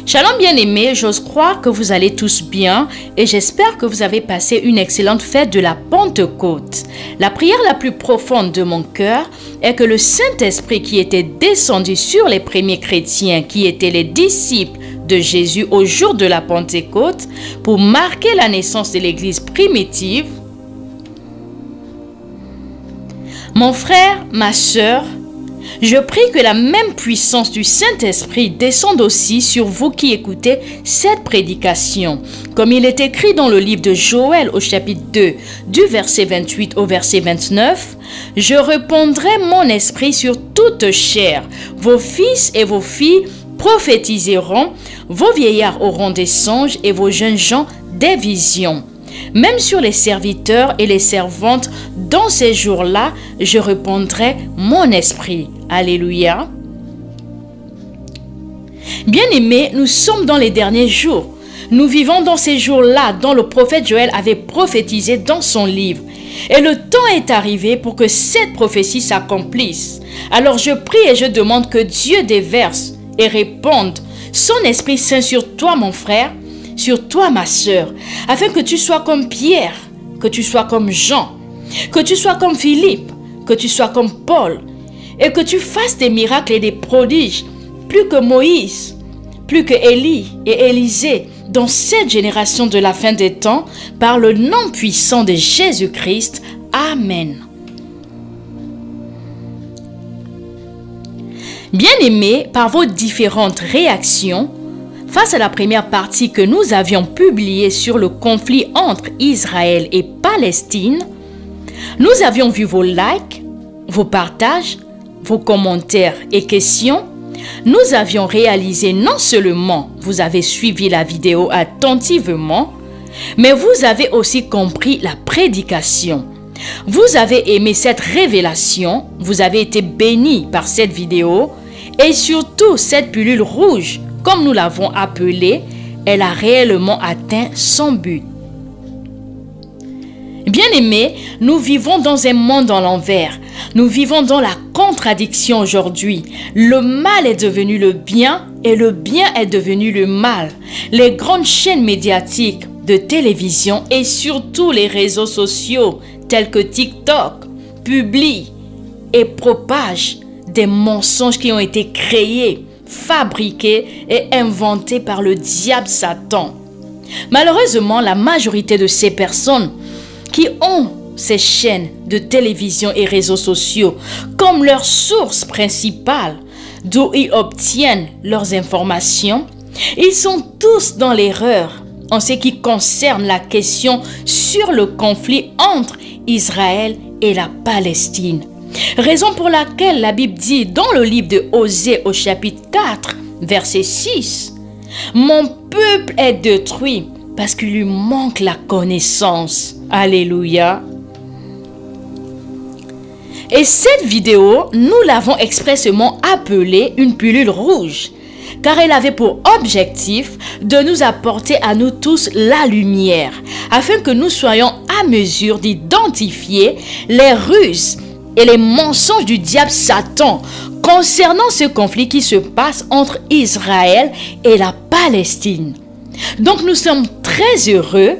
Shalom bien-aimés, j'ose croire que vous allez tous bien et j'espère que vous avez passé une excellente fête de la Pentecôte. La prière la plus profonde de mon cœur est que le Saint-Esprit qui était descendu sur les premiers chrétiens qui étaient les disciples de Jésus au jour de la Pentecôte pour marquer la naissance de l'Église primitive. Mon frère, ma sœur, je prie que la même puissance du Saint-Esprit descende aussi sur vous qui écoutez cette prédication. Comme il est écrit dans le livre de Joël au chapitre 2, du verset 28 au verset 29, « Je répandrai mon esprit sur toute chair. Vos fils et vos filles prophétiseront, vos vieillards auront des songes et vos jeunes gens des visions. Même sur les serviteurs et les servantes, dans ces jours-là, je répandrai mon esprit. » Alléluia. Bien-aimés, nous sommes dans les derniers jours. Nous vivons dans ces jours-là dont le prophète Joël avait prophétisé dans son livre. Et le temps est arrivé pour que cette prophétie s'accomplisse. Alors je prie et je demande que Dieu déverse et répande son Esprit Saint sur toi, mon frère, sur toi, ma sœur, afin que tu sois comme Pierre, que tu sois comme Jean, que tu sois comme Philippe, que tu sois comme Paul, et que tu fasses des miracles et des prodiges, plus que Moïse, plus que Élie et Élisée, dans cette génération de la fin des temps, par le nom puissant de Jésus-Christ. Amen. Bien-aimés, par vos différentes réactions, face à la première partie que nous avions publiée sur le conflit entre Israël et Palestine, nous avions vu vos likes, vos partages, vos commentaires et questions. Nous avions réalisé non seulement vous avez suivi la vidéo attentivement, mais vous avez aussi compris la prédication. Vous avez aimé cette révélation, vous avez été bénis par cette vidéo et surtout cette pilule rouge, comme nous l'avons appelée, elle a réellement atteint son but. Bien-aimés, nous vivons dans un monde en l'envers. Nous vivons dans la contradiction aujourd'hui. Le mal est devenu le bien et le bien est devenu le mal. Les grandes chaînes médiatiques de télévision et surtout les réseaux sociaux tels que TikTok publient et propagent des mensonges qui ont été créés, fabriqués et inventés par le diable Satan. Malheureusement, la majorité de ces personnes qui ont ces chaînes de télévision et réseaux sociaux comme leur source principale d'où ils obtiennent leurs informations, ils sont tous dans l'erreur en ce qui concerne la question sur le conflit entre Israël et la Palestine. Raison pour laquelle la Bible dit dans le livre de Osée au chapitre 4, verset 6, « Mon peuple est détruit parce qu'il lui manque la connaissance. » Alléluia. Et cette vidéo, nous l'avons expressément appelée une pilule rouge, car elle avait pour objectif de nous apporter à nous tous la lumière, afin que nous soyons à mesure d'identifier les ruses et les mensonges du diable Satan concernant ce conflit qui se passe entre Israël et la Palestine. Donc nous sommes très heureux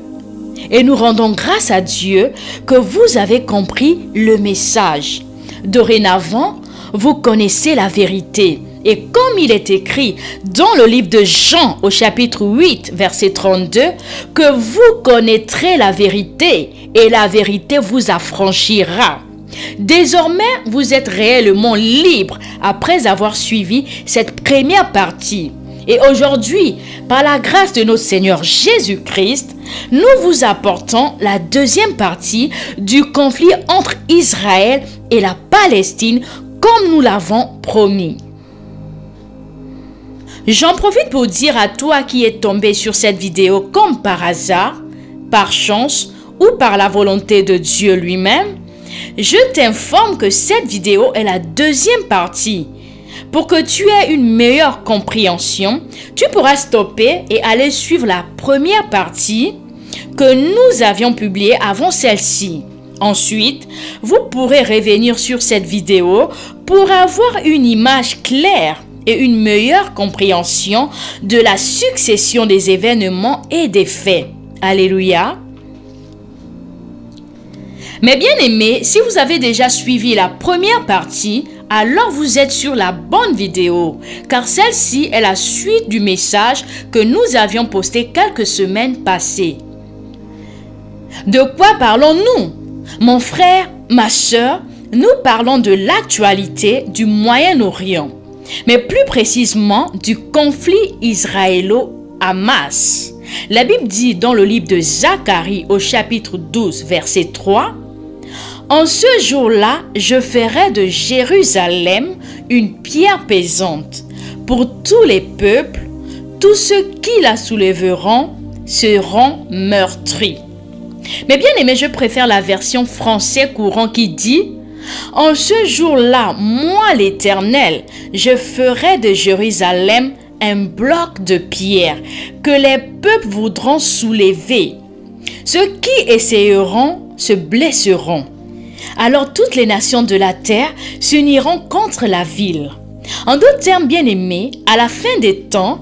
et nous rendons grâce à Dieu que vous avez compris le message. Dorénavant, vous connaissez la vérité. Et comme il est écrit dans le livre de Jean au chapitre 8, verset 32, que vous connaîtrez la vérité et la vérité vous affranchira. Désormais, vous êtes réellement libre après avoir suivi cette première partie. Et aujourd'hui, par la grâce de notre Seigneur Jésus-Christ, nous vous apportons la deuxième partie du conflit entre Israël et la Palestine, comme nous l'avons promis. J'en profite pour dire à toi qui es tombé sur cette vidéo comme par hasard, par chance ou par la volonté de Dieu lui-même, je t'informe que cette vidéo est la deuxième partie. Pour que tu aies une meilleure compréhension, tu pourras stopper et aller suivre la première partie que nous avions publiée avant celle-ci. Ensuite, vous pourrez revenir sur cette vidéo pour avoir une image claire et une meilleure compréhension de la succession des événements et des faits. Alléluia. Mes bien-aimés, si vous avez déjà suivi la première partie, alors vous êtes sur la bonne vidéo, car celle-ci est la suite du message que nous avions posté quelques semaines passées. De quoi parlons-nous? Mon frère, ma sœur, nous parlons de l'actualité du Moyen-Orient, mais plus précisément du conflit israélo-hamas. La Bible dit dans le livre de Zacharie au chapitre 12, verset 3, « En ce jour-là, je ferai de Jérusalem une pierre pesante. Pour tous les peuples, tous ceux qui la soulèveront seront meurtris. » Mais bien aimé, je préfère la version français courant qui dit « En ce jour-là, moi l'Éternel, je ferai de Jérusalem un bloc de pierre que les peuples voudront soulever. Ceux qui essayeront se blesseront. Alors toutes les nations de la terre s'uniront contre la ville. » En d'autres termes, bien aimés, à la fin des temps,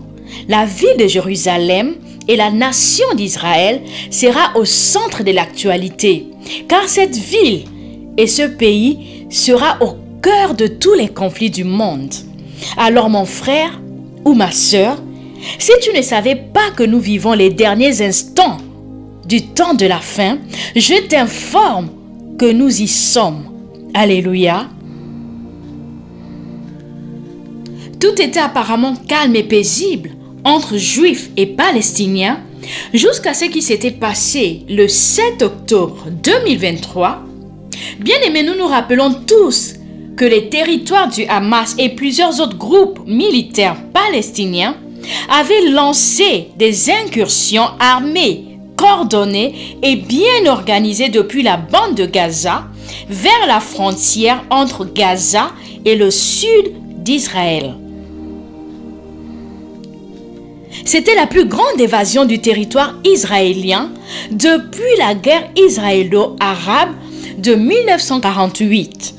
la ville de Jérusalem et la nation d'Israël sera au centre de l'actualité, car cette ville et ce pays sera au cœur de tous les conflits du monde. Alors mon frère ou ma sœur, si tu ne savais pas que nous vivons les derniers instants du temps de la fin, je t'informe que nous y sommes. Alléluia. Tout était apparemment calme et paisible entre Juifs et Palestiniens jusqu'à ce qui s'était passé le 7 octobre 2023. Bien aimés, nous nous rappelons tous que les territoires du Hamas et plusieurs autres groupes militaires palestiniens avaient lancé des incursions armées, coordonnées et bien organisées depuis la bande de Gaza vers la frontière entre Gaza et le sud d'Israël. C'était la plus grande évasion du territoire israélien depuis la guerre israélo-arabe de 1948.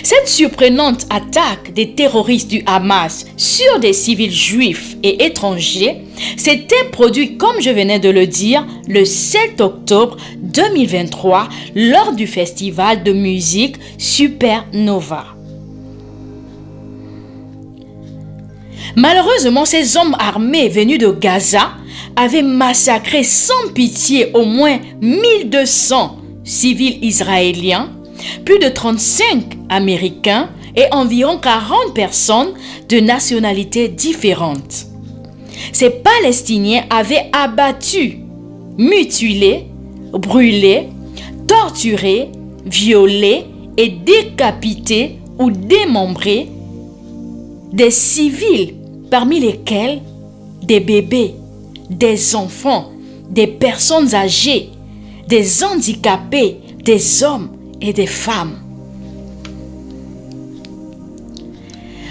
Cette surprenante attaque des terroristes du Hamas sur des civils juifs et étrangers s'était produite, comme je venais de le dire, le 7 octobre 2023 lors du festival de musique Supernova. Malheureusement, ces hommes armés venus de Gaza avaient massacré sans pitié au moins 1200 civils israéliens, plus de 35 Américains et environ 40 personnes de nationalités différentes. Ces Palestiniens avaient abattu, mutilé, brûlé, torturé, violé et décapité ou démembré des civils, parmi lesquels des bébés, des enfants, des personnes âgées, des handicapés, des hommes et des femmes.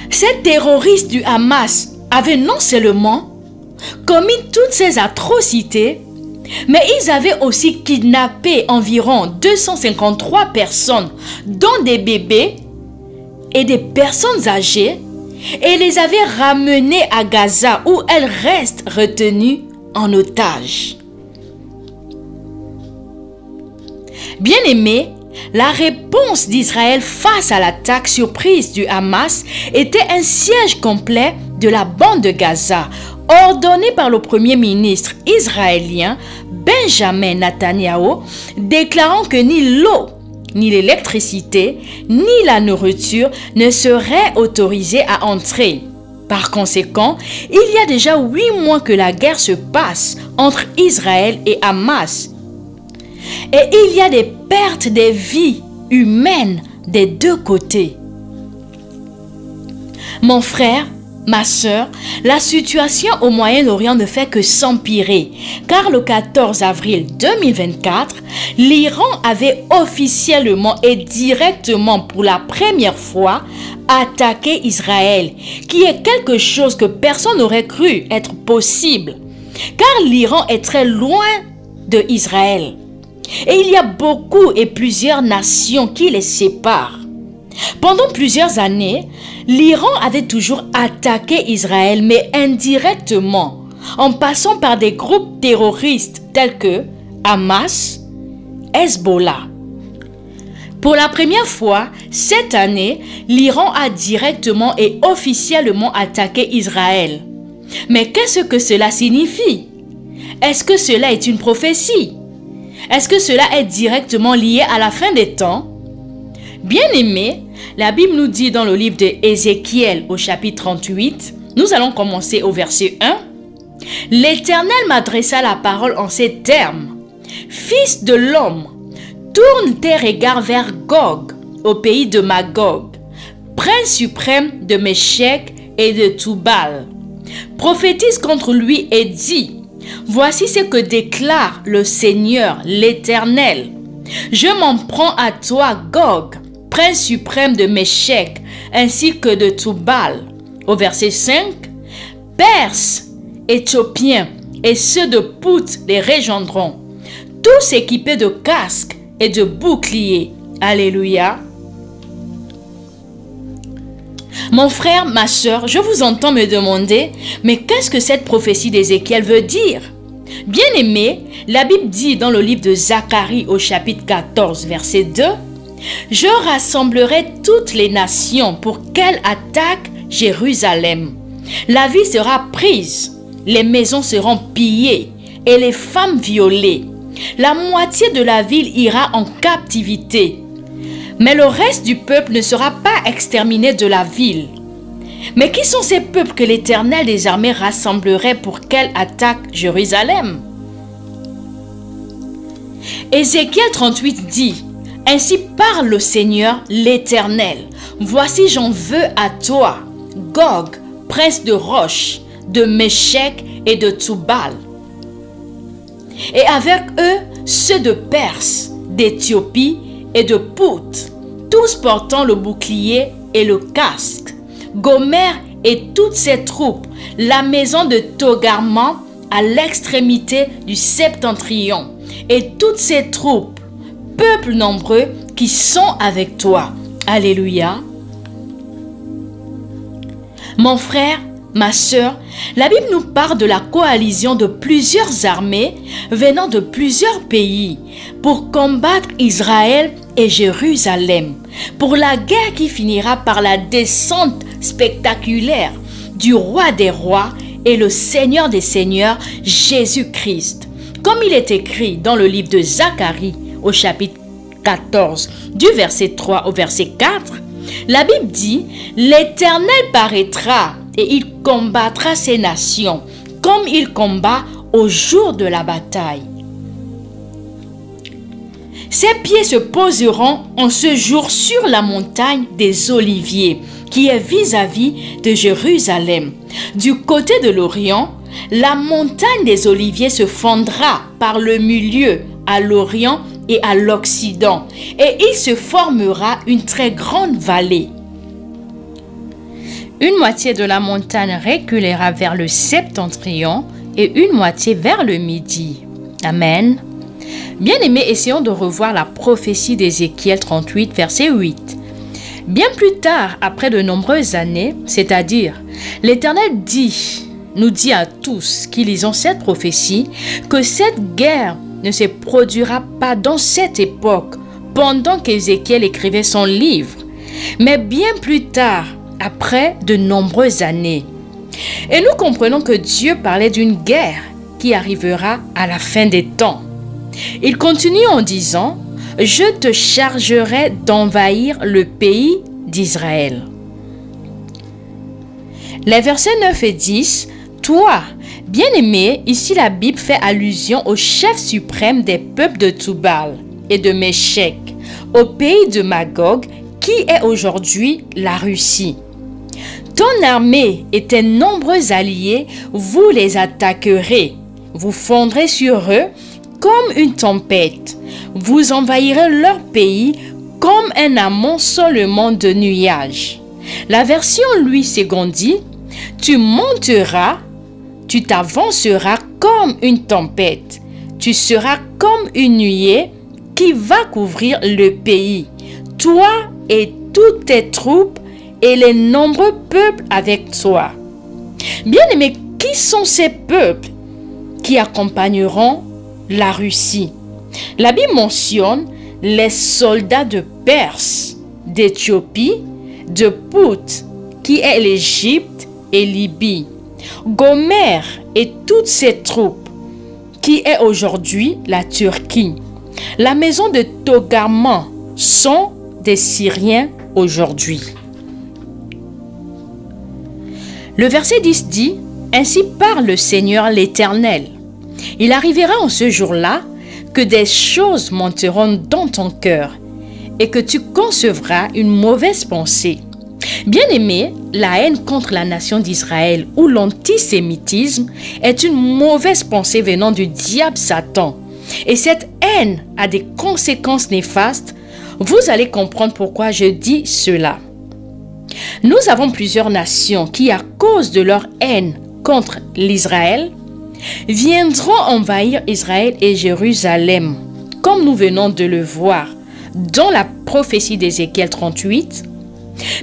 Ces terroristes du Hamas avaient non seulement commis toutes ces atrocités, mais ils avaient aussi kidnappé environ 253 personnes, dont des bébés et des personnes âgées, et les avaient ramenées à Gaza où elles restent retenues en otage. Bien-aimés, la réponse d'Israël face à l'attaque surprise du Hamas était un siège complet de la bande de Gaza, ordonné par le premier ministre israélien Benjamin Netanyahu, déclarant que ni l'eau, ni l'électricité, ni la nourriture ne seraient autorisés à entrer. Par conséquent, il y a déjà 8 mois que la guerre se passe entre Israël et Hamas. Et il y a des pertes de vies humaines des deux côtés. Mon frère, ma sœur, la situation au Moyen-Orient ne fait que s'empirer, car le 14 avril 2024, l'Iran avait officiellement et directement pour la première fois attaqué Israël, qui est quelque chose que personne n'aurait cru être possible, car l'Iran est très loin de Israël. Et il y a beaucoup et plusieurs nations qui les séparent. Pendant plusieurs années, l'Iran avait toujours attaqué Israël, mais indirectement, en passant par des groupes terroristes tels que Hamas, Hezbollah. Pour la première fois, cette année, l'Iran a directement et officiellement attaqué Israël. Mais qu'est-ce que cela signifie? Est-ce que cela est une prophétie? Est-ce que cela est directement lié à la fin des temps? Bien-aimés, la Bible nous dit dans le livre d'Ézéchiel au chapitre 38, nous allons commencer au verset 1. « L'Éternel m'adressa la parole en ces termes. Fils de l'homme, tourne tes regards vers Gog, au pays de Magog, prince suprême de Méshek et de Tubal. Prophétise contre lui et dis, voici ce que déclare le Seigneur, l'Éternel. Je m'en prends à toi, Gog, prince suprême de Méshek, ainsi que de Tubal. » Au verset 5, « Perses, Éthiopiens et ceux de Pout les rejoindront, tous équipés de casques et de boucliers. » Alléluia. Mon frère, ma soeur, je vous entends me demander, mais qu'est-ce que cette prophétie d'Ézéchiel veut dire? Bien-aimé, la Bible dit dans le livre de Zacharie au chapitre 14, verset 2, « Je rassemblerai toutes les nations pour qu'elles attaquent Jérusalem. La ville sera prise, les maisons seront pillées et les femmes violées. La moitié de la ville ira en captivité. Mais le reste du peuple ne sera pas exterminé de la ville. Mais qui sont ces peuples que l'Éternel des armées rassemblerait pour qu'elle attaque Jérusalem? » Ézéchiel 38 dit, « Ainsi parle le Seigneur l'Éternel. Voici j'en veux à toi, Gog, prince de Roche, de Méshek et de Tubal. Et avec eux, ceux de Perse, d'Éthiopie et de Pout, tous portant le bouclier et le casque. Gomer et toutes ses troupes, la maison de Togarma à l'extrémité du septentrion, et toutes ses troupes, peuple nombreux qui sont avec toi. » Alléluia. Mon frère, ma sœur, la Bible nous parle de la coalition de plusieurs armées venant de plusieurs pays pour combattre Israël et Jérusalem, pour la guerre qui finira par la descente spectaculaire du roi des rois et le Seigneur des seigneurs, Jésus-Christ. Comme il est écrit dans le livre de Zacharie au chapitre 14, du verset 3 au verset 4, la Bible dit « L'Éternel paraîtra et il combattra ces nations, comme il combat au jour de la bataille. Ses pieds se poseront en ce jour sur la montagne des Oliviers, qui est vis-à-vis de Jérusalem. Du côté de l'Orient, la montagne des Oliviers se fondra par le milieu à l'Orient et à l'Occident, et il se formera une très grande vallée. Une moitié de la montagne reculera vers le septentrion et une moitié vers le midi. Amen. Bien-aimés, essayons de revoir la prophétie d'Ézéchiel 38, verset 8. Bien plus tard, après de nombreuses années, c'est-à-dire, l'Éternel nous dit à tous qui lisons cette prophétie que cette guerre ne se produira pas dans cette époque, pendant qu'Ézéchiel écrivait son livre, mais bien plus tard, après de nombreuses années. Et nous comprenons que Dieu parlait d'une guerre qui arrivera à la fin des temps. Il continue en disant « Je te chargerai d'envahir le pays d'Israël. » Les versets 9 et 10, « Toi, bien-aimé », ici la Bible fait allusion au chef suprême des peuples de Tubal et de Méshek, au pays de Magog, qui est aujourd'hui la Russie. Ton armée et tes nombreux alliés, vous les attaquerez, vous fondrez sur eux comme une tempête, vous envahirez leur pays comme un amoncellement de nuages. La version Louis II dit, tu monteras, tu t'avanceras comme une tempête, tu seras comme une nuée qui va couvrir le pays, toi et toutes tes troupes et les nombreux peuples avec toi. Bien-aimés, qui sont ces peuples qui accompagneront la Russie? La Bible mentionne les soldats de Perse, d'Éthiopie, de Pout, qui est l'Égypte et Libye, Gomer et toutes ses troupes, qui est aujourd'hui la Turquie. La maison de Togarman sont des Syriens aujourd'hui. Le verset 10 dit: Ainsi parle le Seigneur l'Éternel. Il arrivera en ce jour-là que des choses monteront dans ton cœur et que tu concevras une mauvaise pensée. Bien-aimé, la haine contre la nation d'Israël ou l'antisémitisme est une mauvaise pensée venant du diable Satan. Et cette haine a des conséquences néfastes. Vous allez comprendre pourquoi je dis cela. Nous avons plusieurs nations qui, à cause de leur haine contre l'Israël, viendront envahir Israël et Jérusalem, comme nous venons de le voir dans la prophétie d'Ézéchiel 38.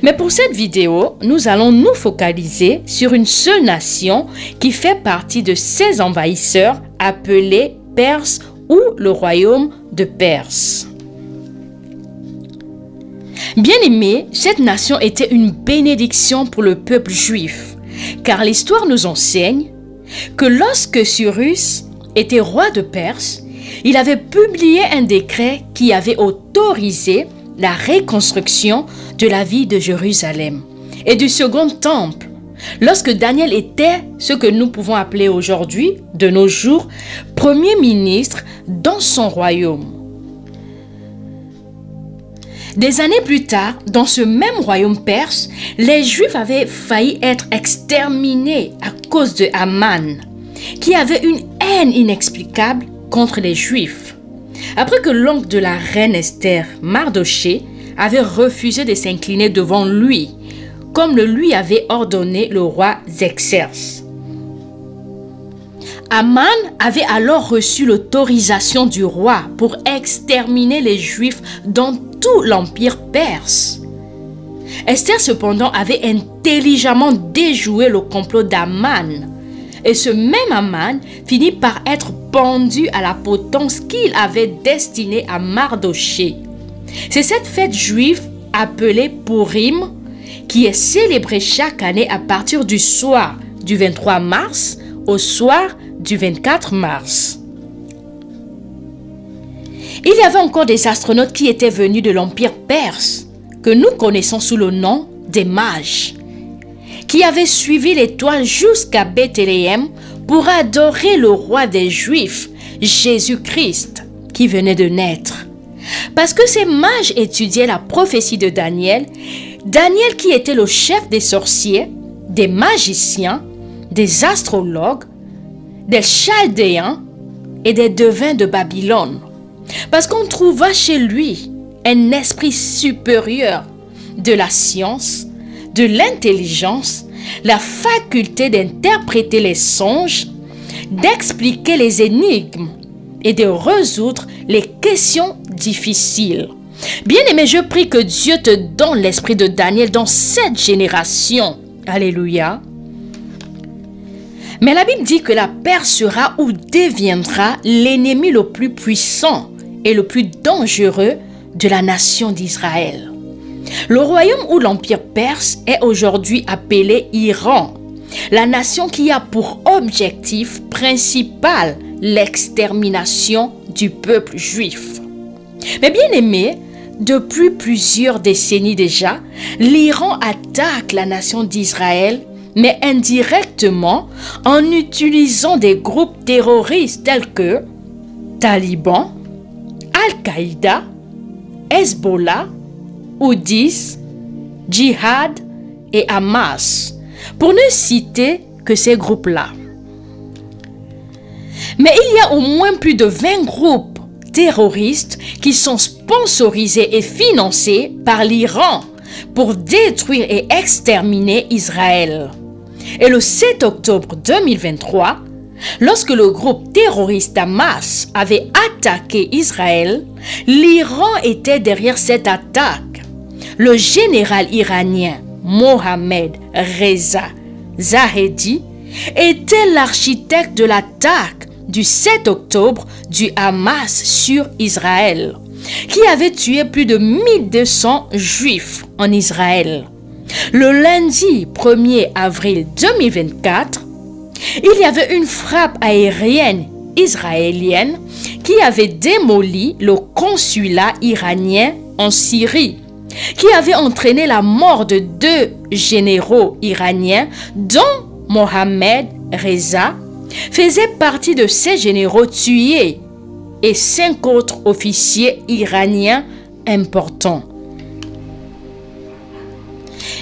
Mais pour cette vidéo, nous allons nous focaliser sur une seule nation qui fait partie de ces envahisseurs appelés Perses ou le royaume de Perse. Bien-aimés, cette nation était une bénédiction pour le peuple juif, car l'histoire nous enseigne que lorsque Cyrus était roi de Perse, il avait publié un décret qui avait autorisé la reconstruction de la ville de Jérusalem et du second temple, lorsque Daniel était ce que nous pouvons appeler aujourd'hui, de nos jours, premier ministre dans son royaume. Des années plus tard, dans ce même royaume perse, les Juifs avaient failli être exterminés à cause de Haman, qui avait une haine inexplicable contre les Juifs. Après que l'oncle de la reine Esther, Mardoché, avait refusé de s'incliner devant lui, comme le lui avait ordonné le roi Xerxès. Haman avait alors reçu l'autorisation du roi pour exterminer les Juifs dans tout l'empire perse. Esther cependant avait intelligemment déjoué le complot d'Haman. Et ce même Haman finit par être pendu à la potence qu'il avait destinée à Mardoché. C'est cette fête juive appelée Purim qui est célébrée chaque année à partir du soir du 23 mars au soir du 24 mars. Il y avait encore des astronautes qui étaient venus de l'empire perse, que nous connaissons sous le nom des mages, qui avaient suivi l'étoile jusqu'à Bethléem pour adorer le roi des Juifs, Jésus-Christ, qui venait de naître. Parce que ces mages étudiaient la prophétie de Daniel, Daniel qui était le chef des sorciers, des magiciens, des astrologues, des chaldéens et des devins de Babylone. Parce qu'on trouva chez lui un esprit supérieur de la science, de l'intelligence, la faculté d'interpréter les songes, d'expliquer les énigmes et de résoudre les questions difficiles. Bien-aimé, je prie que Dieu te donne l'esprit de Daniel dans cette génération. Alléluia. Mais la Bible dit que la Perse sera ou deviendra l'ennemi le plus puissant et le plus dangereux de la nation d'Israël. Le royaume ou l'empire perse est aujourd'hui appelé Iran, la nation qui a pour objectif principal l'extermination du peuple juif. Mais bien aimé, depuis plusieurs décennies déjà, l'Iran attaque la nation d'Israël, mais indirectement en utilisant des groupes terroristes tels que Taliban, Al-Qaïda, Hezbollah, Houthis, Djihad et Hamas, pour ne citer que ces groupes-là. Mais il y a au moins plus de 20 groupes terroristes qui sont sponsorisés et financés par l'Iran pour détruire et exterminer Israël. Et le 7 octobre 2023, lorsque le groupe terroriste Hamas avait attaqué Israël, l'Iran était derrière cette attaque. le général iranien Mohammad Reza Zahedi était l'architecte de l'attaque du 7 octobre du Hamas sur Israël, qui avait tué plus de 1200 juifs en Israël. Le lundi 1er avril 2024, il y avait une frappe aérienne israélienne qui avait démoli le consulat iranien en Syrie, qui avait entraîné la mort de 2 généraux iraniens dont Mohammad Reza faisait partie de ces généraux tués et 5 autres officiers iraniens importants.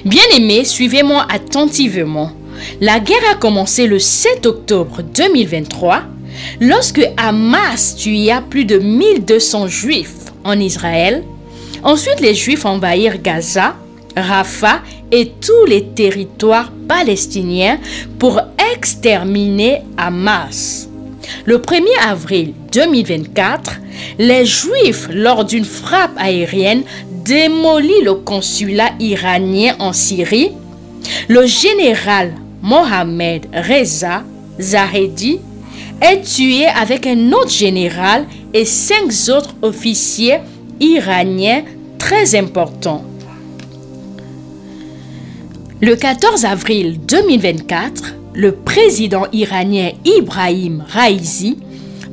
Bien-aimés, suivez-moi attentivement. La guerre a commencé le 7 octobre 2023 lorsque Hamas tua plus de 1200 juifs en Israël. Ensuite, les juifs envahirent Gaza, Rafah et tous les territoires palestiniens pour exterminer Hamas. Le 1er avril 2024, les juifs, lors d'une frappe aérienne, démolissent le consulat iranien en Syrie. Le général Mohammad Reza Zahedi est tué avec un autre général et 5 autres officiers iraniens très importants. Le 14 avril 2024, le président iranien Ibrahim Raïsi,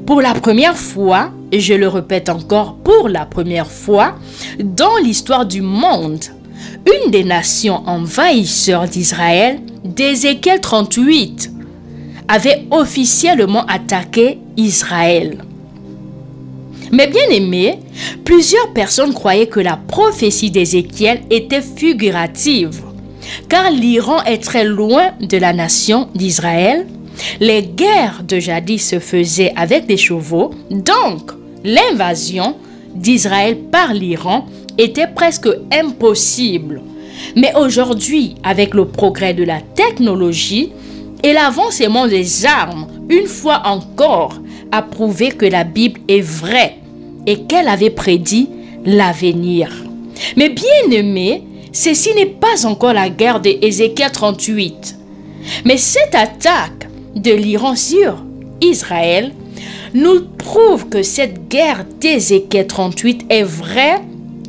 pour la première fois, et je le répète encore, pour la première fois dans l'histoire du monde, une des nations envahisseurs d'Israël, d'Ézéchiel 38, avait officiellement attaqué Israël. Mais bien aimés, plusieurs personnes croyaient que la prophétie d'Ézéchiel était figurative, car l'Iran est très loin de la nation d'Israël. Les guerres de jadis se faisaient avec des chevaux, donc l'invasion d'Israël par l'Iran était presque impossible. Mais aujourd'hui, avec le progrès de la technologie et l'avancement des armes, une fois encore, a prouvé que la Bible est vraie et qu'elle avait prédit l'avenir. Mais bien aimés, ceci n'est pas encore la guerre d'Ézéchiel 38. Mais cette attaque de l'Iran sur Israël nous prouve que cette guerre d'Ézéchiel 38 est vraie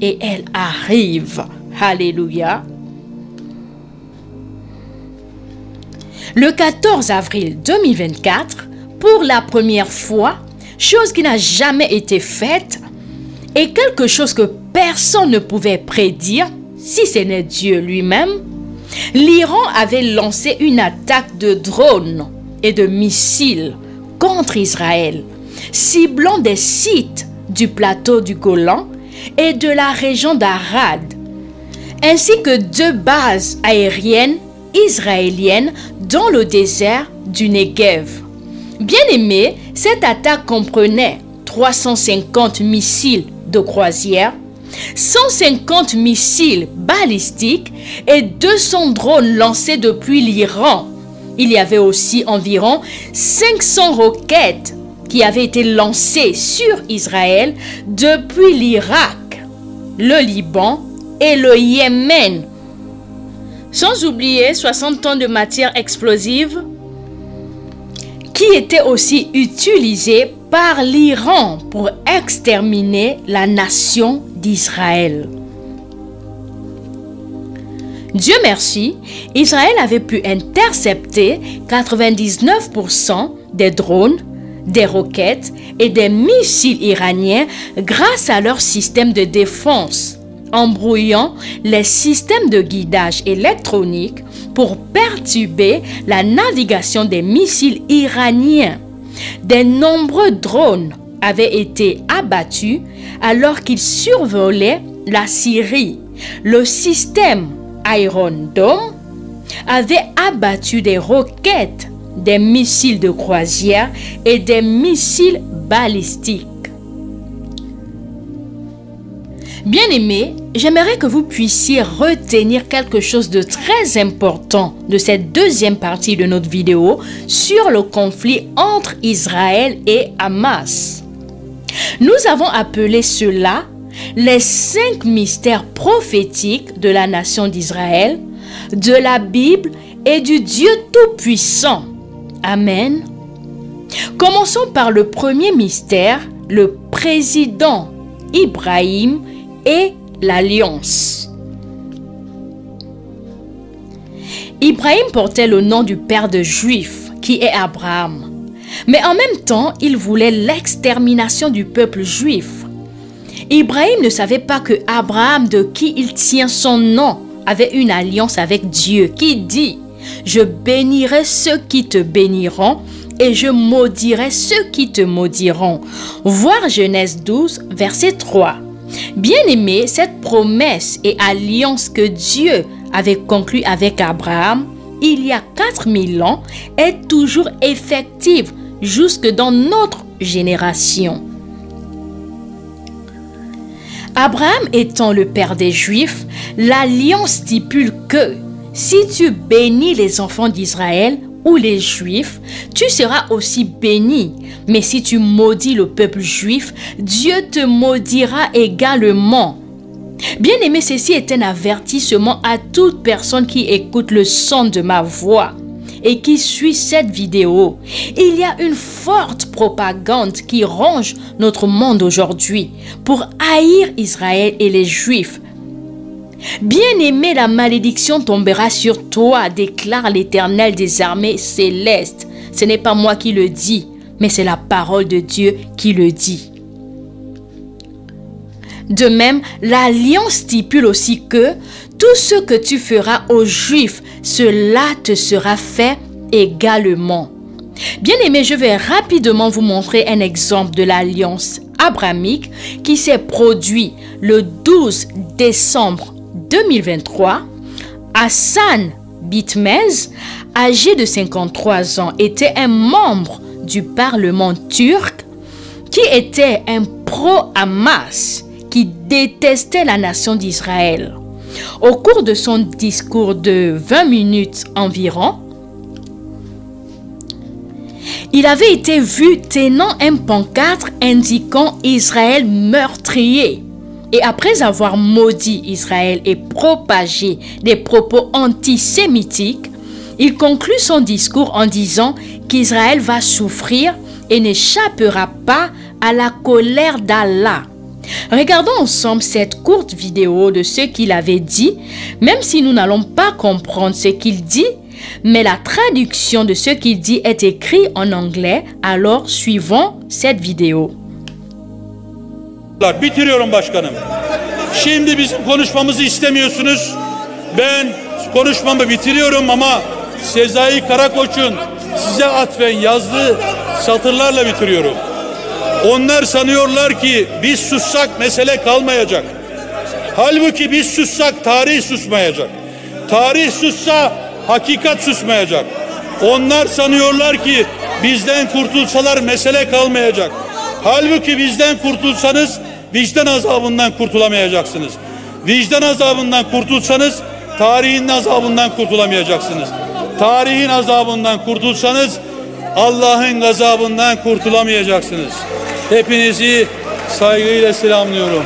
et elle arrive. Alléluia. Le 14 avril 2024, pour la première fois, chose qui n'a jamais été faite et quelque chose que personne ne pouvait prédire, si ce n'est Dieu lui-même, l'Iran avait lancé une attaque de drones et de missiles contre Israël, ciblant des sites du plateau du Golan et de la région d'Arad, ainsi que 2 bases aériennes israéliennes dans le désert du Negev. Bien aimé, cette attaque comprenait 350 missiles de croisière, 150 missiles balistiques et 200 drones lancés depuis l'Iran. Il y avait aussi environ 500 roquettes qui avaient été lancées sur Israël depuis l'Irak, le Liban et le Yémen. Sans oublier 60 tonnes de matière explosive qui étaient aussi utilisées par l'Iran pour exterminer la nation d'Israël. Dieu merci, Israël avait pu intercepter 99% des drones, des roquettes et des missiles iraniens grâce à leur système de défense, embrouillant les systèmes de guidage électronique pour perturber la navigation des missiles iraniens. De nombreux drones avaient été abattus alors qu'ils survolaient la Syrie. Le système Iron Dome avait abattu des roquettes, des missiles de croisière et des missiles balistiques. Bien-aimés, j'aimerais que vous puissiez retenir quelque chose de très important de cette deuxième partie de notre vidéo sur le conflit entre Israël et Hamas. Nous avons appelé cela les 5 mystères prophétiques de la nation d'Israël, de la Bible et du Dieu Tout-Puissant. Amen. Commençons par le premier mystère, le président Ibrahim et l'alliance. Ibrahim portait le nom du père de Juifs, qui est Abraham. Mais en même temps, il voulait l'extermination du peuple juif. Ibrahim ne savait pas que Abraham, de qui il tient son nom, avait une alliance avec Dieu qui dit « Je bénirai ceux qui te béniront et je maudirai ceux qui te maudiront. » Voir Genèse 12, verset 3. Bien-aimé, cette promesse et alliance que Dieu avait conclue avec Abraham il y a 4000 ans est toujours effective jusque dans notre génération. Abraham étant le père des Juifs, l'alliance stipule que si tu bénis les enfants d'Israël ou les Juifs, tu seras aussi béni. Mais si tu maudis le peuple juif, Dieu te maudira également. Bien-aimé, ceci est un avertissement à toute personne qui écoute le son de ma voix et qui suit cette vidéo. Il y a une forte propagande qui ronge notre monde aujourd'hui pour haïr Israël et les Juifs. Bien-aimé, la malédiction tombera sur toi, déclare l'Éternel des armées célestes. Ce n'est pas moi qui le dis, mais c'est la parole de Dieu qui le dit. De même, l'alliance stipule aussi que tout ce que tu feras aux Juifs, cela te sera fait également. Bien-aimé, je vais rapidement vous montrer un exemple de l'alliance abrahamique qui s'est produit le 12 décembre 2023. Hassan Bitmez, âgé de 53 ans, était un membre du Parlement turc qui était un pro-Hamas qui détestait la nation d'Israël. Au cours de son discours de 20 minutes environ, il avait été vu tenant un pancarte indiquant Israël meurtrier. Et après avoir maudit Israël et propagé des propos antisémitiques, il conclut son discours en disant qu'Israël va souffrir et n'échappera pas à la colère d'Allah. Regardons ensemble cette courte vidéo de ce qu'il avait dit, même si nous n'allons pas comprendre ce qu'il dit, mais la traduction de ce qu'il dit est écrite en anglais, alors suivons cette vidéo. Bitiriyorum başkanım. Şimdi bizim konuşmamızı istemiyorsunuz. Ben konuşmamı bitiriyorum ama Sezai Karakoç'un size atfen yazdığı satırlarla bitiriyorum. Onlar sanıyorlar ki biz sussak mesele kalmayacak. Halbuki biz sussak tarih susmayacak. Tarih sussa hakikat susmayacak. Onlar sanıyorlar ki bizden kurtulsalar mesele kalmayacak. Halbuki bizden kurtulsanız vicdan azabından kurtulamayacaksınız. Vicdan azabından kurtulsanız tarihin azabından kurtulamayacaksınız. Tarihin azabından kurtulsanız Allah'ın gazabından kurtulamayacaksınız. Hepinizi saygıyla selamlıyorum.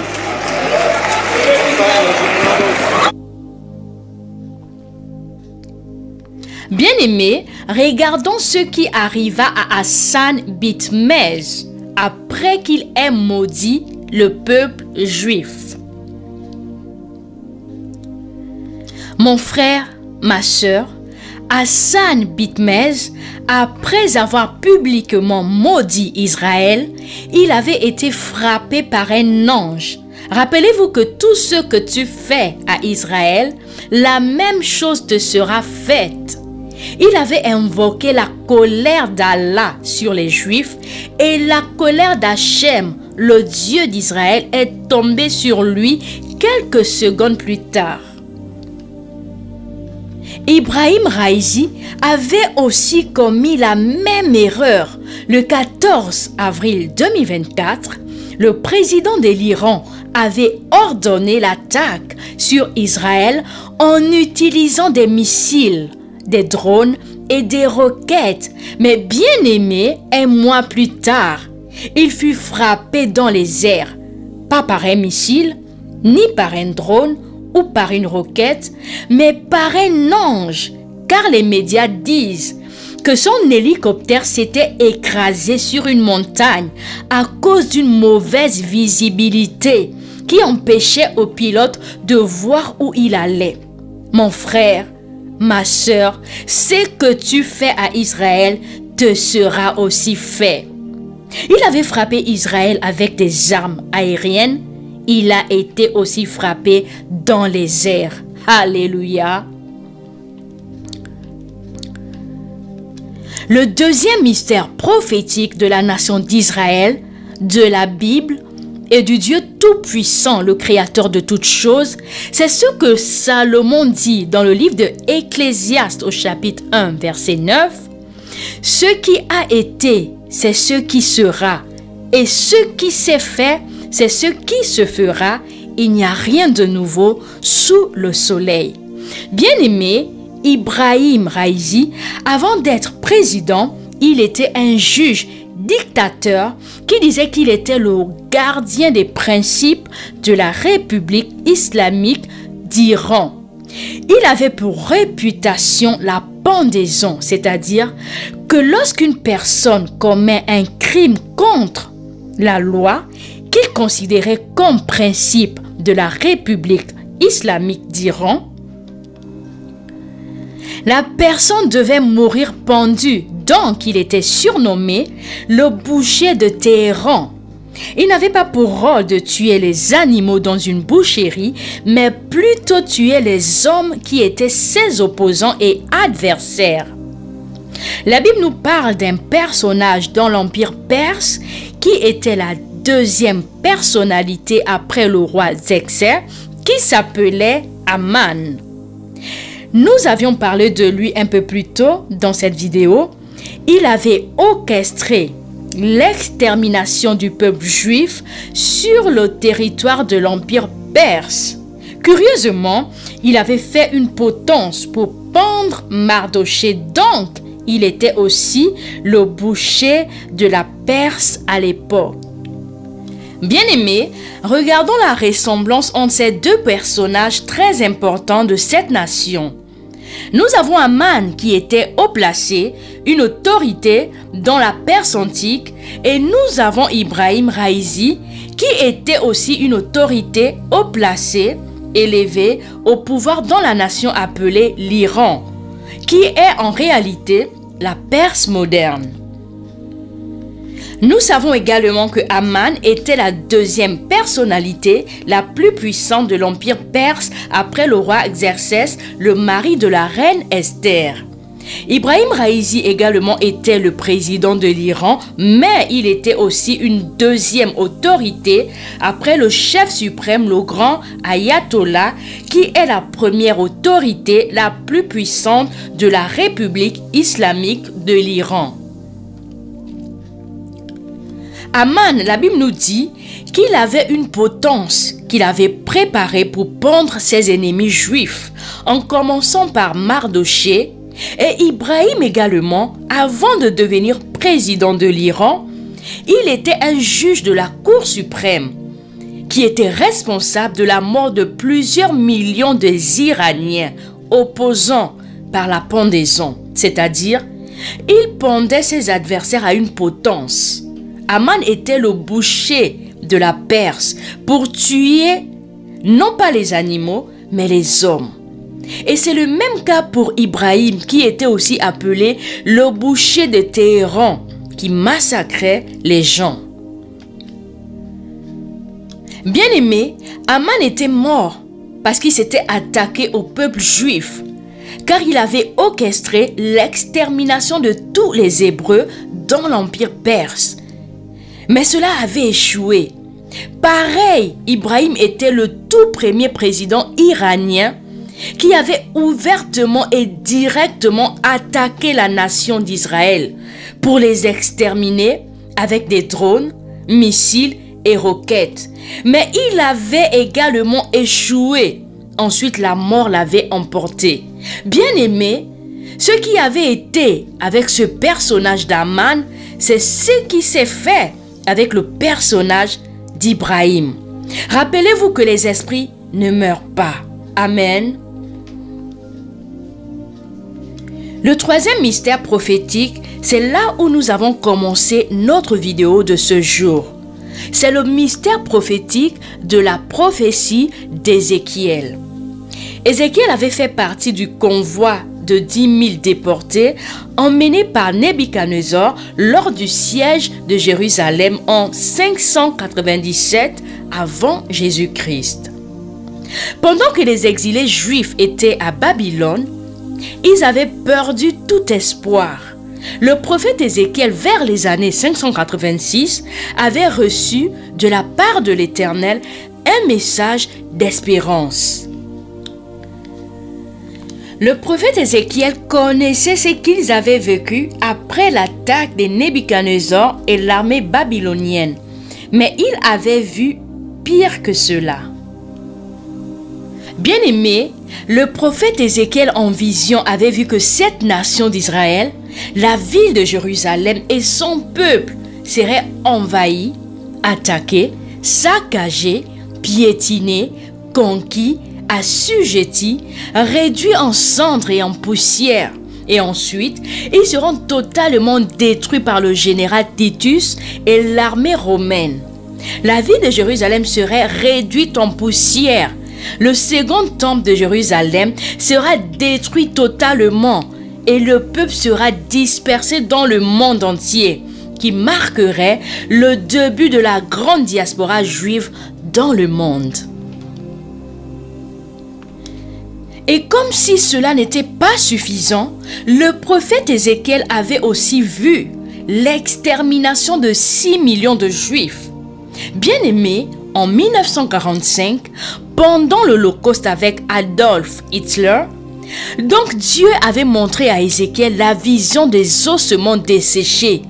Bien-aimés, regardons ce qui arriva à Hassan Bitmez après qu'il ait maudit le peuple juif. Mon frère, ma sœur, Hassan Bitmez, après avoir publiquement maudit Israël, il avait été frappé par un ange. Rappelez-vous que tout ce que tu fais à Israël, la même chose te sera faite. Il avait invoqué la colère d'Allah sur les Juifs et la colère d'Hachem, le Dieu d'Israël, est tombée sur lui quelques secondes plus tard. Ibrahim Raisi avait aussi commis la même erreur. Le 14 avril 2024, le président de l'Iran avait ordonné l'attaque sur Israël en utilisant des missiles, des drones et des roquettes. Mais bien aimé, un mois plus tard, il fut frappé dans les airs pas par un missile, ni par un drone ou par une roquette, mais par un ange, car les médias disent que son hélicoptère s'était écrasé sur une montagne à cause d'une mauvaise visibilité qui empêchait au pilote de voir où il allait. Mon frère, ma sœur, ce que tu fais à Israël te sera aussi fait. Il avait frappé Israël avec des armes aériennes. Il a été aussi frappé dans les airs. Alléluia. Le deuxième mystère prophétique de la nation d'Israël, de la Bible et du Dieu Tout-Puissant, le Créateur de toutes choses, c'est ce que Salomon dit dans le livre de Ecclésiaste au chapitre 1, verset 9. « Ce qui a été, c'est ce qui sera, et ce qui s'est fait, c'est ce qui se fera. Il n'y a rien de nouveau sous le soleil. » Bien-aimé, Ibrahim Raïsi, avant d'être président, il était un juge dictateur qui disait qu'il était le gardien des principes de la République islamique d'Iran. Il avait pour réputation la pendaison, c'est-à-dire que lorsqu'une personne commet un crime contre la loi qu'il considérait comme principe de la République islamique d'Iran, la personne devait mourir pendue, donc il était surnommé le boucher de Téhéran. Il n'avait pas pour rôle de tuer les animaux dans une boucherie, mais plutôt tuer les hommes qui étaient ses opposants et adversaires. La Bible nous parle d'un personnage dans l'Empire perse qui était la deuxième personnalité après le roi Xerxès, qui s'appelait Aman. Nous avions parlé de lui un peu plus tôt dans cette vidéo. Il avait orchestré l'extermination du peuple juif sur le territoire de l'Empire perse. Curieusement, il avait fait une potence pour pendre Mardochée, donc il était aussi le boucher de la Perse à l'époque. Bien-aimés, regardons la ressemblance entre ces deux personnages très importants de cette nation. Nous avons Aman qui était haut placé, une autorité dans la Perse antique, et nous avons Ibrahim Raïsi qui était aussi une autorité haut placée, élevée au pouvoir dans la nation appelée l'Iran, qui est en réalité la Perse moderne. Nous savons également que Aman était la deuxième personnalité la plus puissante de l'Empire perse après le roi Xerxès, le mari de la reine Esther. Ibrahim Raïsi également était le président de l'Iran, mais il était aussi une deuxième autorité après le chef suprême, le grand Ayatollah, qui est la première autorité la plus puissante de la République islamique de l'Iran. Aman, la Bible nous dit qu'il avait une potence qu'il avait préparée pour pendre ses ennemis juifs, en commençant par Mardochée, et Ibrahim également, avant de devenir président de l'Iran, il était un juge de la Cour suprême, qui était responsable de la mort de plusieurs millions d'Iraniens opposants par la pendaison, c'est-à-dire, il pendait ses adversaires à une potence. Aman était le boucher de la Perse pour tuer non pas les animaux, mais les hommes. Et c'est le même cas pour Ibrahim, qui était aussi appelé le boucher de Téhéran, qui massacrait les gens. Bien-aimé, Aman était mort parce qu'il s'était attaqué au peuple juif, car il avait orchestré l'extermination de tous les Hébreux dans l'Empire perse. Mais cela avait échoué. Pareil, Ibrahim était le tout premier président iranien qui avait ouvertement et directement attaqué la nation d'Israël pour les exterminer avec des drones, missiles et roquettes. Mais il avait également échoué. Ensuite, la mort l'avait emporté. Bien-aimé, ce qui avait été avec ce personnage d'Aman, c'est ce qui s'est fait avec le personnage d'Ibrahim. Rappelez-vous que les esprits ne meurent pas. Amen. Le troisième mystère prophétique, c'est là où nous avons commencé notre vidéo de ce jour. C'est le mystère prophétique de la prophétie d'Ézéchiel. Ézéchiel avait fait partie du convoi de 10 000 déportés emmenés par Nebuchadnezzar lors du siège de Jérusalem en 597 avant Jésus-Christ. Pendant que les exilés juifs étaient à Babylone, ils avaient perdu tout espoir. Le prophète Ézéchiel, vers les années 586, avait reçu de la part de l'Éternel un message d'espérance. Le prophète Ézéchiel connaissait ce qu'ils avaient vécu après l'attaque de Nebuchadnezzar et l'armée babylonienne, mais il avait vu pire que cela. Bien-aimé, le prophète Ézéchiel en vision avait vu que cette nation d'Israël, la ville de Jérusalem et son peuple seraient envahis, attaqués, saccagés, piétinés, conquis, assujettis, réduits en cendres et en poussière. Et ensuite, ils seront totalement détruits par le général Titus et l'armée romaine. La ville de Jérusalem serait réduite en poussière. Le second temple de Jérusalem sera détruit totalement et le peuple sera dispersé dans le monde entier, qui marquerait le début de la grande diaspora juive dans le monde. Et comme si cela n'était pas suffisant, le prophète Ézéchiel avait aussi vu l'extermination de 6 millions de Juifs. Bien-aimés, en 1945, pendant l'Holocauste avec Adolf Hitler, donc Dieu avait montré à Ézéchiel la vision des ossements desséchés,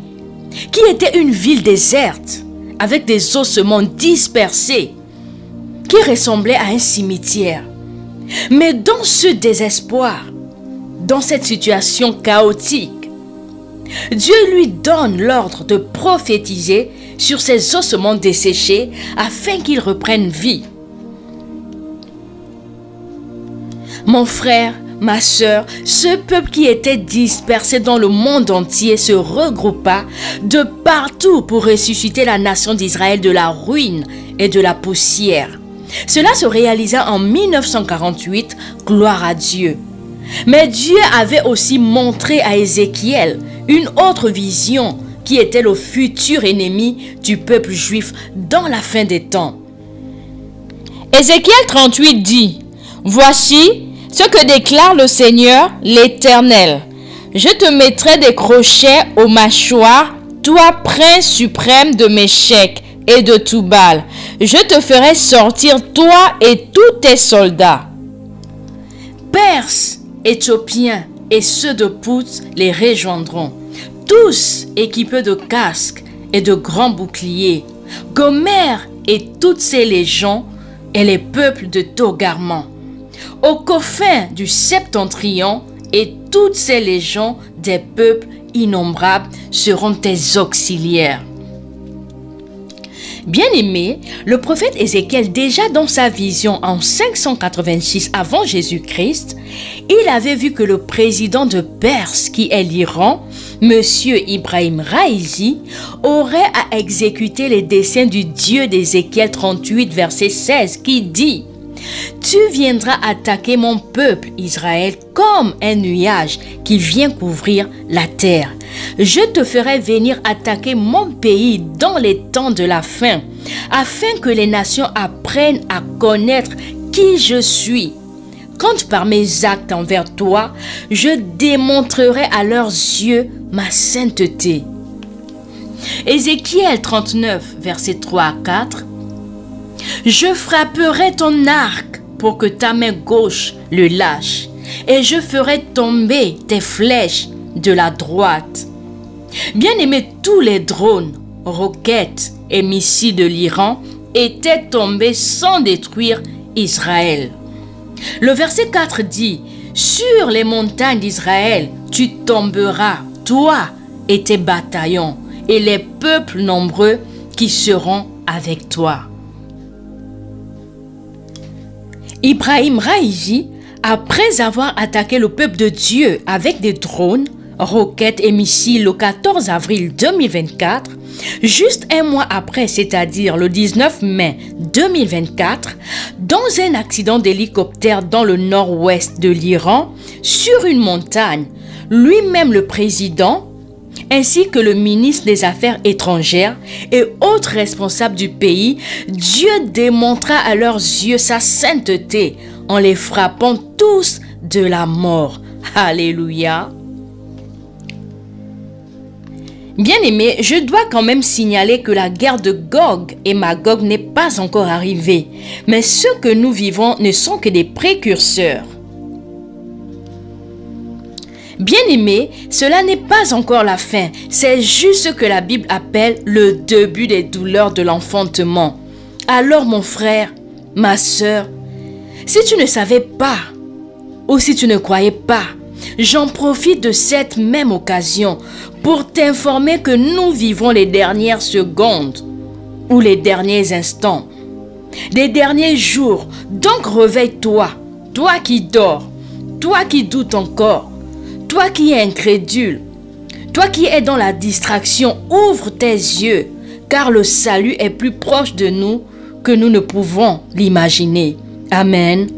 qui était une ville déserte, avec des ossements dispersés, qui ressemblaient à un cimetière. Mais dans ce désespoir, dans cette situation chaotique, Dieu lui donne l'ordre de prophétiser sur ces ossements desséchés afin qu'ils reprennent vie. Mon frère, ma sœur, ce peuple qui était dispersé dans le monde entier se regroupa de partout pour ressusciter la nation d'Israël de la ruine et de la poussière. Cela se réalisa en 1948, gloire à Dieu. Mais Dieu avait aussi montré à Ézéchiel une autre vision qui était le futur ennemi du peuple juif dans la fin des temps. Ézéchiel 38 dit: « Voici ce que déclare le Seigneur l'Éternel. Je te mettrai des crochets aux mâchoires, toi prince suprême de Méchec et de Toubal. Je te ferai sortir, toi et tous tes soldats. Perses, Éthiopiens et ceux de Pout les rejoindront, tous équipés de casques et de grands boucliers. Gomère et toutes ses légions et les peuples de Togarman. Aux confins du Septentrion et toutes ces légions des peuples innombrables seront tes auxiliaires. » Bien-aimé, le prophète Ézéchiel, déjà dans sa vision en 586 avant Jésus-Christ, il avait vu que le président de Perse, qui est l'Iran, Monsieur Ibrahim Raïsi, aurait à exécuter les desseins du Dieu d'Ézéchiel 38, verset 16, qui dit: « Tu viendras attaquer mon peuple Israël comme un nuage qui vient couvrir la terre. Je te ferai venir attaquer mon pays dans les temps de la fin, afin que les nations apprennent à connaître qui je suis. Quant par mes actes envers toi, je démontrerai à leurs yeux ma sainteté. » Ézéchiel 39, versets 3 à 4. « Je frapperai ton arc pour que ta main gauche le lâche, et je ferai tomber tes flèches de la droite. » Bien-aimés, tous les drones, roquettes et missiles de l'Iran étaient tombés sans détruire Israël. Le verset 4 dit: « Sur les montagnes d'Israël, tu tomberas, toi et tes bataillons, et les peuples nombreux qui seront avec toi. » Ibrahim Raïji, après avoir attaqué le peuple de Dieu avec des drones, roquettes et missiles le 14 avril 2024, juste un mois après, c'est-à-dire le 19 mai 2024, dans un accident d'hélicoptère dans le nord-ouest de l'Iran, sur une montagne, lui-même le président, ainsi que le ministre des Affaires étrangères et autres responsables du pays, Dieu démontra à leurs yeux sa sainteté en les frappant tous de la mort. Alléluia. Bien-aimés, je dois quand même signaler que la guerre de Gog et Magog n'est pas encore arrivée, mais ce que nous vivons ne sont que des précurseurs. Bien-aimés, cela n'est pas encore la fin, c'est juste ce que la Bible appelle le début des douleurs de l'enfantement. Alors mon frère, ma sœur, si tu ne savais pas ou si tu ne croyais pas, j'en profite de cette même occasion pour t'informer que nous vivons les dernières secondes ou les derniers instants, les derniers jours. Donc réveille-toi, toi qui dors, toi qui doutes encore, toi qui es incrédule, toi qui es dans la distraction, ouvre tes yeux, car le salut est plus proche de nous que nous ne pouvons l'imaginer. Amen.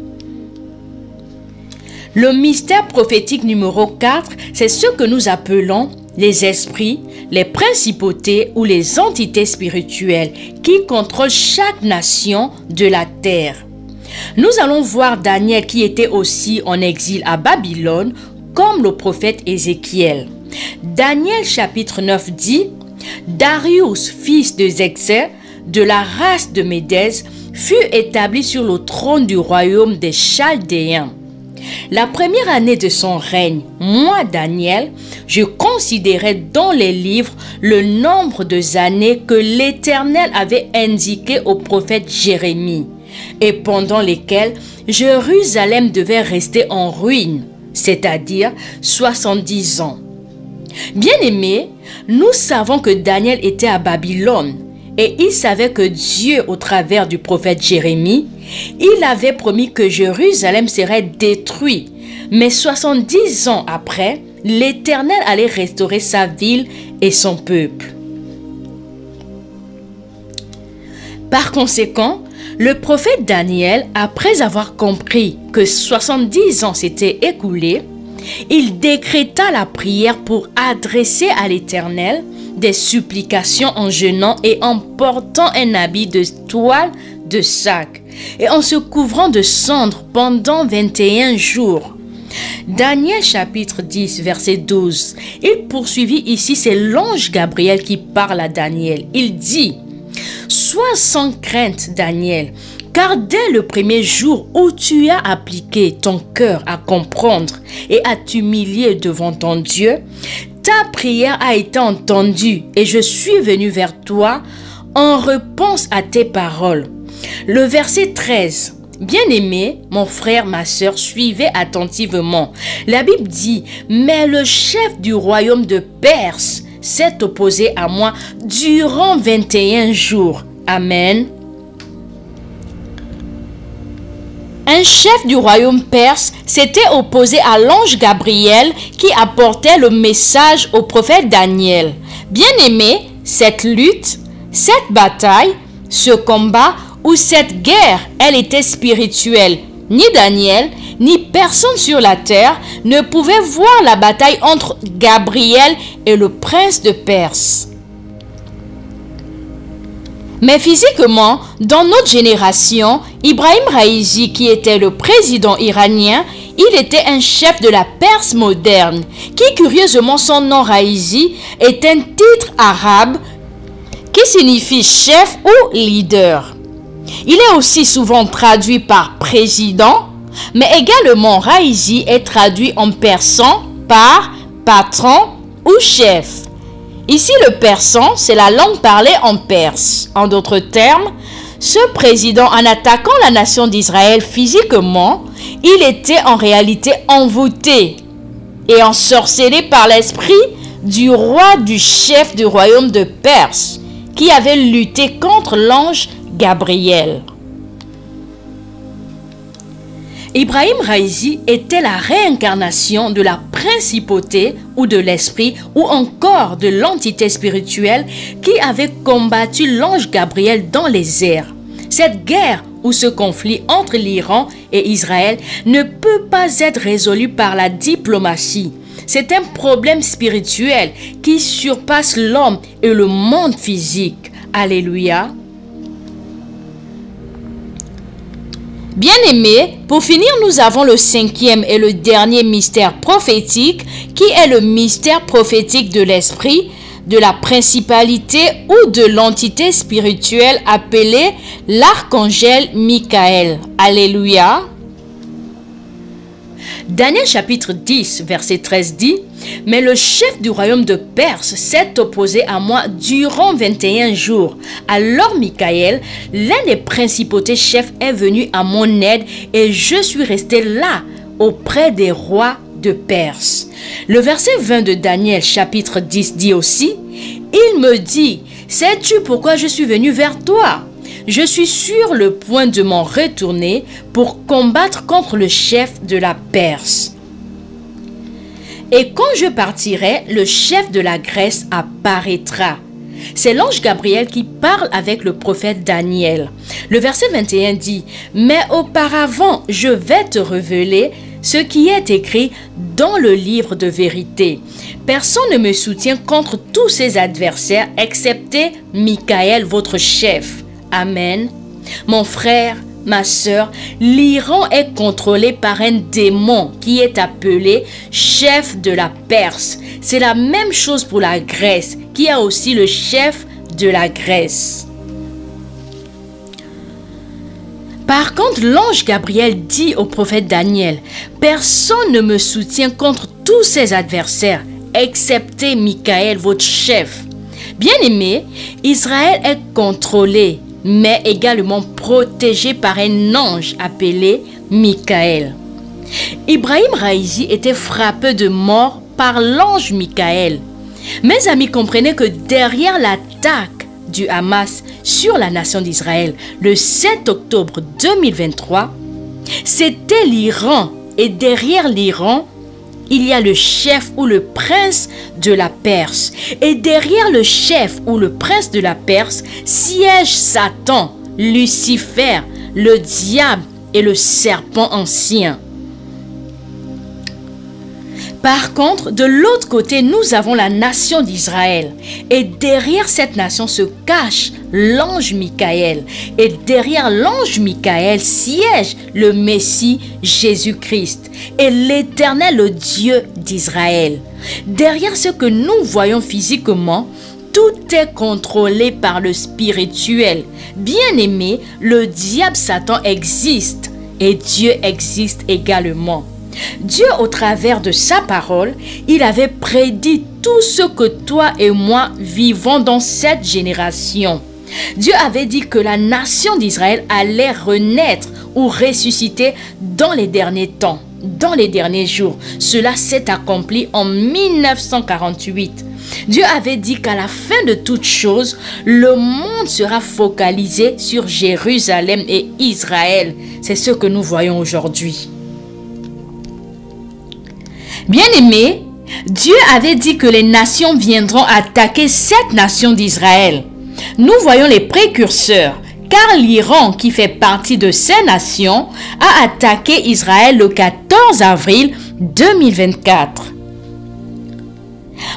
Le mystère prophétique numéro 4, c'est ce que nous appelons les esprits, les principautés ou les entités spirituelles qui contrôlent chaque nation de la terre. Nous allons voir Daniel qui était aussi en exil à Babylone, comme le prophète Ézéchiel. Daniel chapitre 9 dit « Darius, fils de Zexer, de la race de Médès, fut établi sur le trône du royaume des Chaldéens. La première année de son règne, moi, Daniel, je considérais dans les livres le nombre de années que l'Éternel avait indiqué au prophète Jérémie, et pendant lesquelles Jérusalem devait rester en ruine, c'est-à-dire 70 ans. Bien-aimés, nous savons que Daniel était à Babylone et il savait que Dieu, au travers du prophète Jérémie, il avait promis que Jérusalem serait détruit. Mais 70 ans après, l'Éternel allait restaurer sa ville et son peuple. Par conséquent, le prophète Daniel, après avoir compris que 70 ans s'étaient écoulés, il décréta la prière pour adresser à l'Éternel des supplications en jeûnant et en portant un habit de toile de sac et en se couvrant de cendres pendant 21 jours. Daniel chapitre 10 verset 12. Il poursuivit ici, c'est l'ange Gabriel qui parle à Daniel. Il dit: sois sans crainte, Daniel, car dès le premier jour où tu as appliqué ton cœur à comprendre et à t'humilier devant ton Dieu, ta prière a été entendue et je suis venu vers toi en réponse à tes paroles. Le verset 13. Bien-aimé, mon frère, ma sœur, suivez attentivement. La Bible dit: mais le chef du royaume de Perse s'est opposé à moi durant 21 jours. Amen. Un chef du royaume perse s'était opposé à l'ange Gabriel qui apportait le message au prophète Daniel. Bien-aimé, cette lutte, cette bataille, ce combat ou cette guerre, elle était spirituelle. Ni Daniel, ni personne sur la terre ne pouvait voir la bataille entre Gabriel et le prince de Perse. Mais physiquement, dans notre génération, Ibrahim Raïji, qui était le président iranien, il était un chef de la Perse moderne, qui curieusement son nom Raïji est un titre arabe qui signifie chef ou leader. Il est aussi souvent traduit par président, mais également Raïji est traduit en persan par patron ou chef. Ici, le persan, c'est la langue parlée en Perse. En d'autres termes, ce président, en attaquant la nation d'Israël physiquement, il était en réalité envoûté et ensorcelé par l'esprit du roi du chef du royaume de Perse, qui avait lutté contre l'ange Gabriel. Ibrahim Raizi était la réincarnation de la principauté ou de l'esprit ou encore de l'entité spirituelle qui avait combattu l'ange Gabriel dans les airs. Cette guerre ou ce conflit entre l'Iran et Israël ne peut pas être résolu par la diplomatie. C'est un problème spirituel qui surpasse l'homme et le monde physique. Alléluia. Bien-aimés, pour finir, nous avons le cinquième et le dernier mystère prophétique qui est le mystère prophétique de l'esprit, de la principalité ou de l'entité spirituelle appelée l'archangel Michael. Alléluia. Daniel chapitre 10 verset 13 dit « Mais le chef du royaume de Perse s'est opposé à moi durant 21 jours. Alors Michael, l'un des principautés chefs, est venu à mon aide et je suis resté là auprès des rois de Perse. » Le verset 20 de Daniel chapitre 10 dit aussi « Il me dit, sais-tu pourquoi je suis venu vers toi ? Je suis sur le point de m'en retourner pour combattre contre le chef de la Perse. Et quand je partirai, le chef de la Grèce apparaîtra. » C'est l'ange Gabriel qui parle avec le prophète Daniel. Le verset 21 dit « Mais auparavant, je vais te révéler ce qui est écrit dans le livre de vérité. Personne ne me soutient contre tous ses adversaires, excepté Michael, votre chef. Amen. Mon frère, ma sœur, l'Iran est contrôlé par un démon qui est appelé chef de la Perse. C'est la même chose pour la Grèce, qui a aussi le chef de la Grèce. Par contre, l'ange Gabriel dit au prophète Daniel, « Personne ne me soutient contre tous ses adversaires, excepté Michael, votre chef. » Bien-aimé, Israël est contrôlé, mais également protégé par un ange appelé Michael. Ibrahim Raizi était frappé de mort par l'ange Michael. Mes amis, comprenaient que derrière l'attaque du Hamas sur la nation d'Israël le 7 octobre 2023, c'était l'Iran. Et derrière l'Iran, il y a le chef ou le prince de la Perse. Et derrière le chef ou le prince de la Perse siège Satan, Lucifer, le diable et le serpent ancien. Par contre, de l'autre côté, nous avons la nation d'Israël. Et derrière cette nation se cache l'ange Michael. Et derrière l'ange Michael siège le Messie Jésus-Christ et l'Éternel, le Dieu d'Israël. Derrière ce que nous voyons physiquement, tout est contrôlé par le spirituel. Bien-aimé, le diable Satan existe et Dieu existe également. Dieu, au travers de sa parole, il avait prédit tout ce que toi et moi vivons dans cette génération. Dieu avait dit que la nation d'Israël allait renaître ou ressusciter dans les derniers temps, dans les derniers jours. Cela s'est accompli en 1948. Dieu avait dit qu'à la fin de toutes choses, le monde sera focalisé sur Jérusalem et Israël. C'est ce que nous voyons aujourd'hui. Bien-aimés, Dieu avait dit que les nations viendront attaquer cette nation d'Israël. Nous voyons les précurseurs, car l'Iran, qui fait partie de ces nations, a attaqué Israël le 14 avril 2024.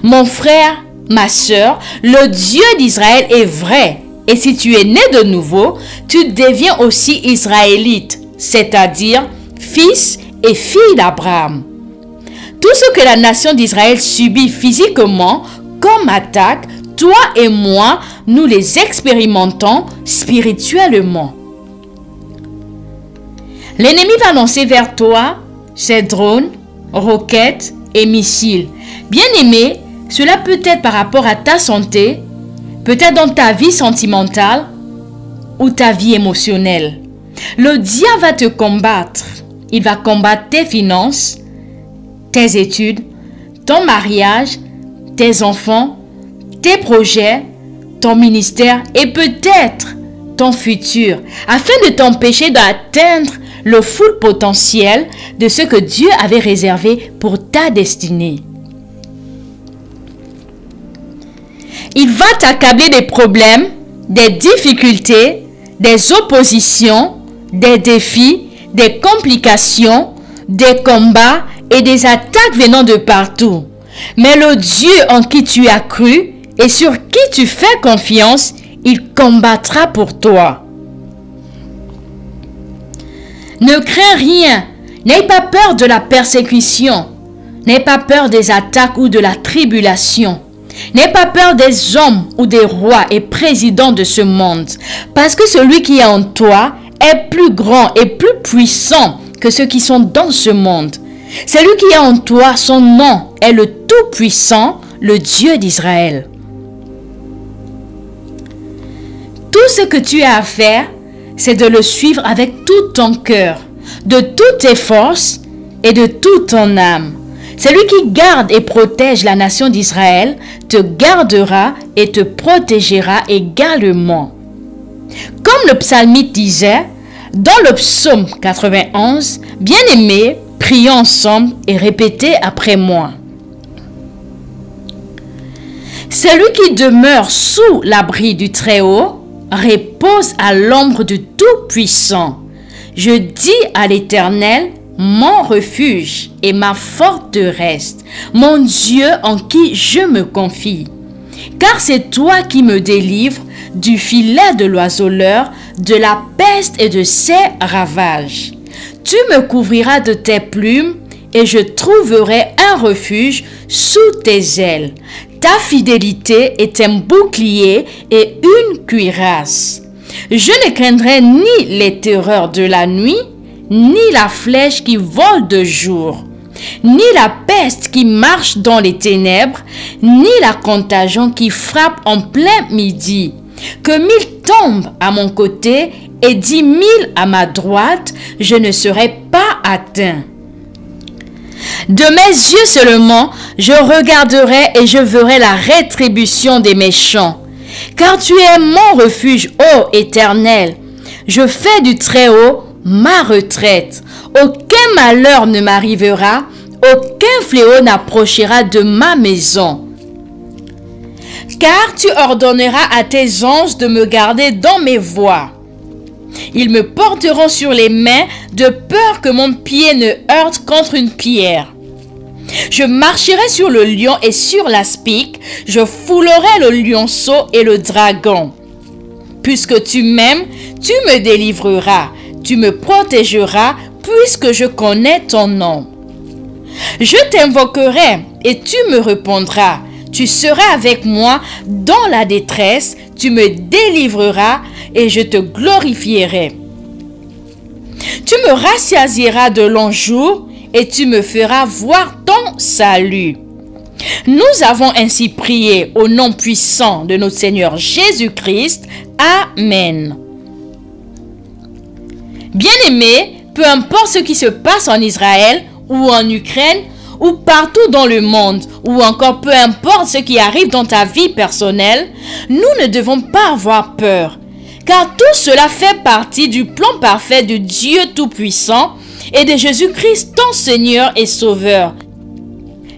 Mon frère, ma sœur, le Dieu d'Israël est vrai. Et si tu es né de nouveau, tu deviens aussi israélite, c'est-à-dire fils et fille d'Abraham. Tout ce que la nation d'Israël subit physiquement comme attaque, toi et moi, nous les expérimentons spirituellement. L'ennemi va lancer vers toi ses drones, roquettes et missiles. Bien-aimé, cela peut être par rapport à ta santé, peut-être dans ta vie sentimentale ou ta vie émotionnelle. Le diable va te combattre. Il va combattre tes finances, tes études, ton mariage, tes enfants, tes projets, ton ministère et peut-être ton futur, afin de t'empêcher d'atteindre le full potentiel de ce que Dieu avait réservé pour ta destinée. Il va t'accabler des problèmes, des difficultés, des oppositions, des défis, des complications, des combats et des attaques venant de partout. Mais le Dieu en qui tu as cru et sur qui tu fais confiance, il combattra pour toi. Ne crains rien, n'aie pas peur de la persécution, n'aie pas peur des attaques ou de la tribulation. N'aie pas peur des hommes ou des rois et présidents de ce monde, parce que celui qui est en toi est plus grand et plus puissant que ceux qui sont dans ce monde. Celui qui est en toi, son nom est le Tout-Puissant, le Dieu d'Israël. Tout ce que tu as à faire, c'est de le suivre avec tout ton cœur, de toutes tes forces et de toute ton âme. Celui qui garde et protège la nation d'Israël te gardera et te protégera également. Comme le psalmiste disait, dans le psaume 91, « Bien-aimés, prions ensemble et répétez après moi. Celui qui demeure sous l'abri du Très-Haut repose à l'ombre du Tout-Puissant. Je dis à l'Éternel, mon refuge et ma forteresse, mon Dieu en qui je me confie. Car c'est toi qui me délivres du filet de l'oiseleur, de la peste et de ses ravages. Tu me couvriras de tes plumes et je trouverai un refuge sous tes ailes. Ta fidélité est un bouclier et une cuirasse. Je ne craindrai ni les terreurs de la nuit, ni la flèche qui vole de jour, ni la peste qui marche dans les ténèbres, ni la contagion qui frappe en plein midi. Que 1000 tombent à mon côté et 10 000 à ma droite, je ne serai pas atteint. De mes yeux seulement, je regarderai et je verrai la rétribution des méchants. Car tu es mon refuge, ô Éternel. Je fais du Très-Haut ma retraite. Aucun malheur ne m'arrivera, aucun fléau n'approchera de ma maison. Car tu ordonneras à tes anges de me garder dans mes voies. Ils me porteront sur les mains de peur que mon pied ne heurte contre une pierre. Je marcherai sur le lion et sur l'aspic, je foulerai le lionceau et le dragon. Puisque tu m'aimes, tu me délivreras, tu me protégeras, puisque je connais ton nom. Je t'invoquerai et tu me répondras. Tu seras avec moi dans la détresse, tu me délivreras et je te glorifierai. Tu me rassasieras de longs jours et tu me feras voir ton salut. Nous avons ainsi prié au nom puissant de notre Seigneur Jésus-Christ. Amen. Bien-aimés, peu importe ce qui se passe en Israël ou en Ukraine, ou partout dans le monde, ou encore peu importe ce qui arrive dans ta vie personnelle, nous ne devons pas avoir peur, car tout cela fait partie du plan parfait de Dieu Tout-Puissant et de Jésus-Christ ton Seigneur et Sauveur.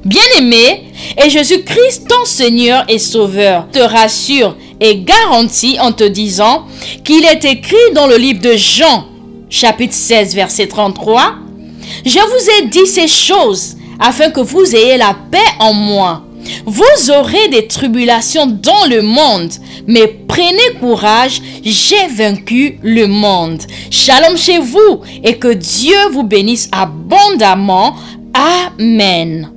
Bien-aimé, et Jésus-Christ ton Seigneur et Sauveur te rassure et garantit en te disant qu'il est écrit dans le livre de Jean, chapitre 16, verset 33, « Je vous ai dit ces choses afin que vous ayez la paix en moi. Vous aurez des tribulations dans le monde, mais prenez courage, j'ai vaincu le monde. » Shalom chez vous et que Dieu vous bénisse abondamment. Amen.